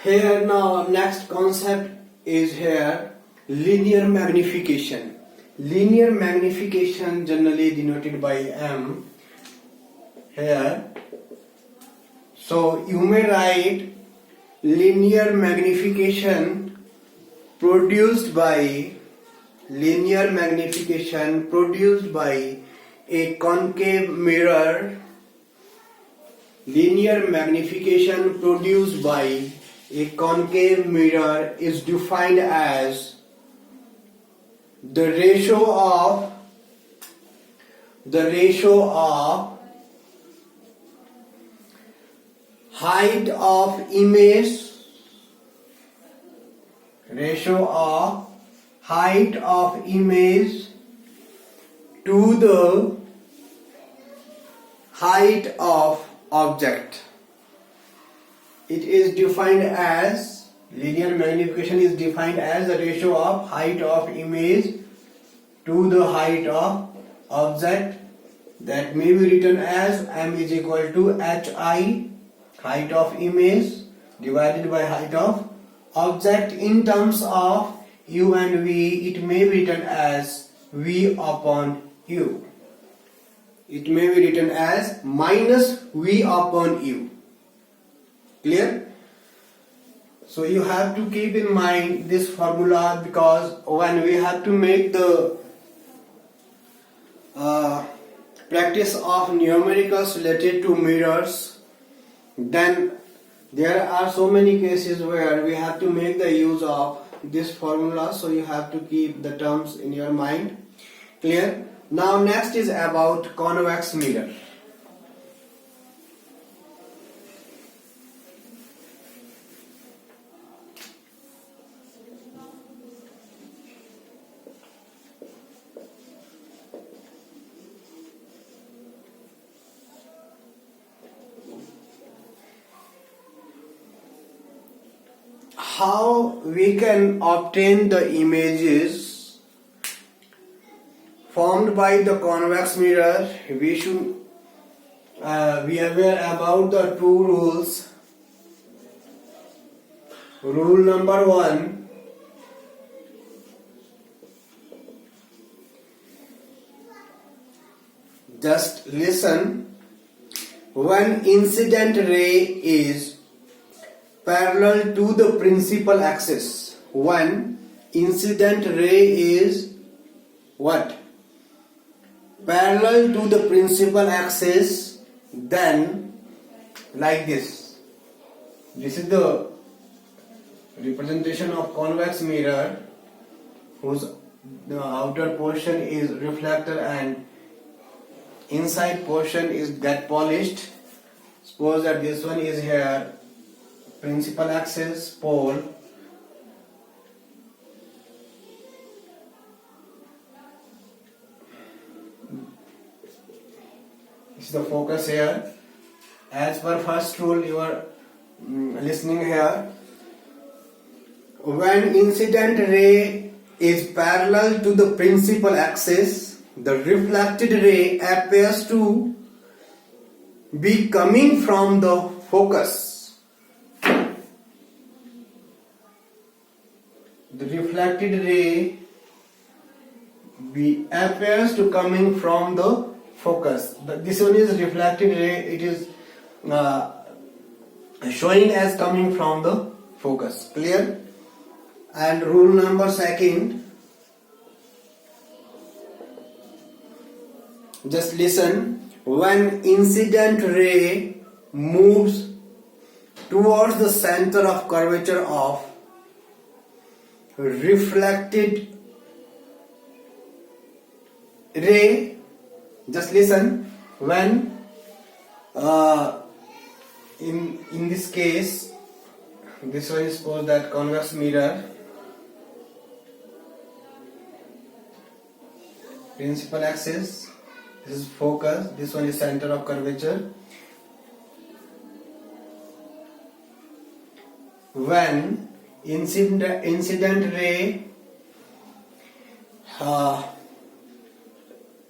Here now next concept is here linear magnification. Linear magnification generally denoted by M here. So you may write linear magnification produced by a concave mirror. Linear magnification produced by a concave mirror is defined as the ratio of height of image to the height of object. It is defined as, linear magnification is defined as the ratio of height of image to the height of object. That may be written as M is equal to HI, height of image, divided by height of object. In terms of U and V, it may be written as V upon U. It may be written as minus V upon U. Clear? So you have to keep in mind this formula, because when we have to make the practice of numericals related to mirrors, then there are so many cases where we have to make the use of this formula, so you have to keep the terms in your mind. Clear? Now next is about convex mirror. How we can obtain the images formed by the convex mirror? We should be aware about the two rules. Rule number 1, just listen. When incident ray is parallel to the principal axis, when incident ray is what? Parallel to the principal axis, then like this. This is the representation of convex mirror, whose the outer portion is reflector and inside portion is get polished. Suppose that this one is here principal axis pole, this is the focus here. As per first rule, you are listening here. When incident ray is parallel to the principal axis, the reflected ray appears to be coming from the focus. The reflected ray appears to coming from the focus. This one is reflected ray. It is showing as coming from the focus. Clear? And rule number 2, just listen. When incident ray moves towards the center of curvature of reflected ray, just listen. When in this case, this one is suppose that convex mirror, principal axis, this is focus, this one is center of curvature. When incident ray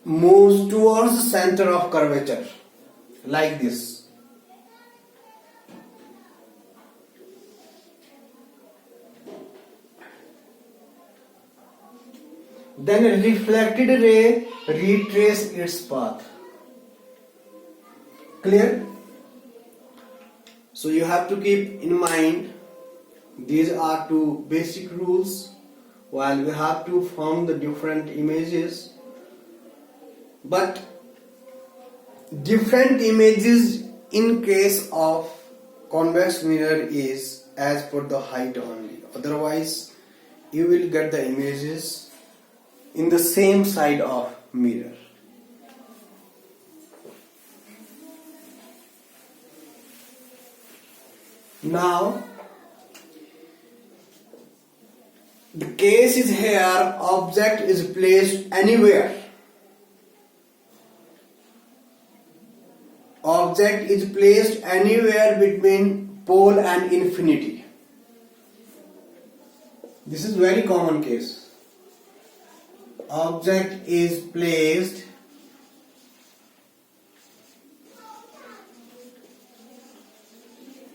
moves towards the center of curvature like this, then a reflected ray retrace its path. Clear? So you have to keep in mind these are two basic rules while we have to form the different images, but different images in case of convex mirror is as per the height only. Otherwise you will get the images in the same side of mirror. Now the case is here, object is placed anywhere. Object is placed anywhere between pole and infinity. This is very common case. Object is placed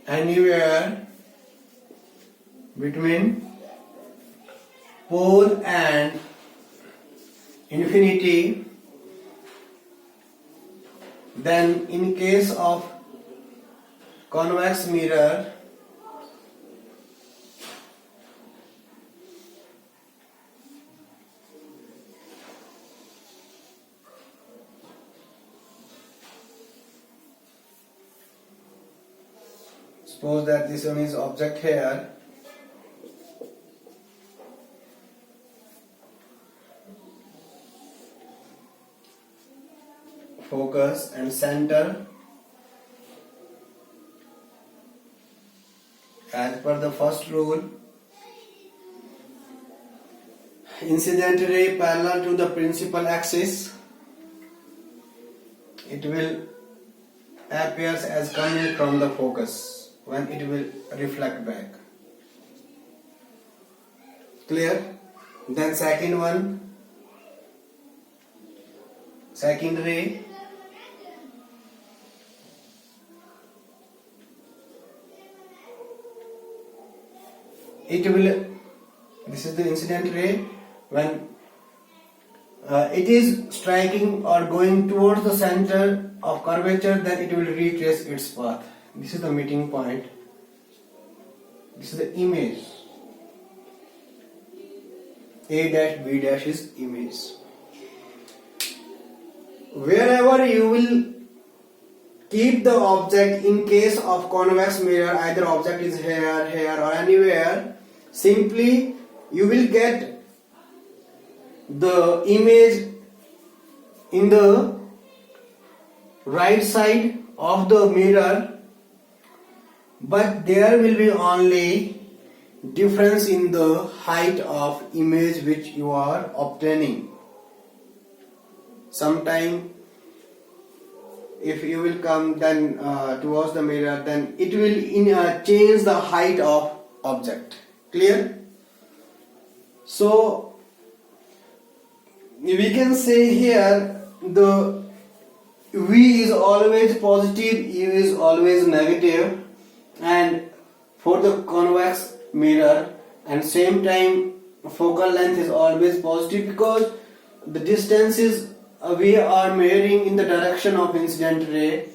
anywhere between pole and infinity. Then in case of convex mirror, suppose that this one is object here, focus and center as per the first rule, incident ray parallel to the principal axis, it will appears as coming from the focus when it will reflect back. Clear? Then second one, second ray, it will, this is the incident ray, when it is striking or going towards the center of curvature, then it will retrace its path. This is the meeting point. This is the image. A dash B dash is image. Wherever you will keep the object in case of convex mirror, either object is here, here or anywhere, simply you will get the image in the right side of the mirror, but there will be only difference in the height of image which you are obtaining. Sometime if you will come then towards the mirror, then it will change the height of object. Clear? So we can say here the V is always positive, U is always negative, and for the convex mirror, and same time focal length is always positive, because the distance is we are measuring in the direction of incident ray,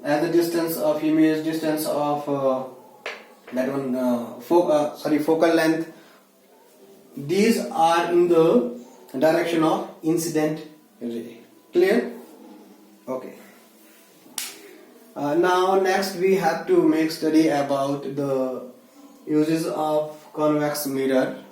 as the distance of image, distance of focal length, these are in the direction of incident ray. Clear? Okay. Now next we have to make study about the uses of convex mirror.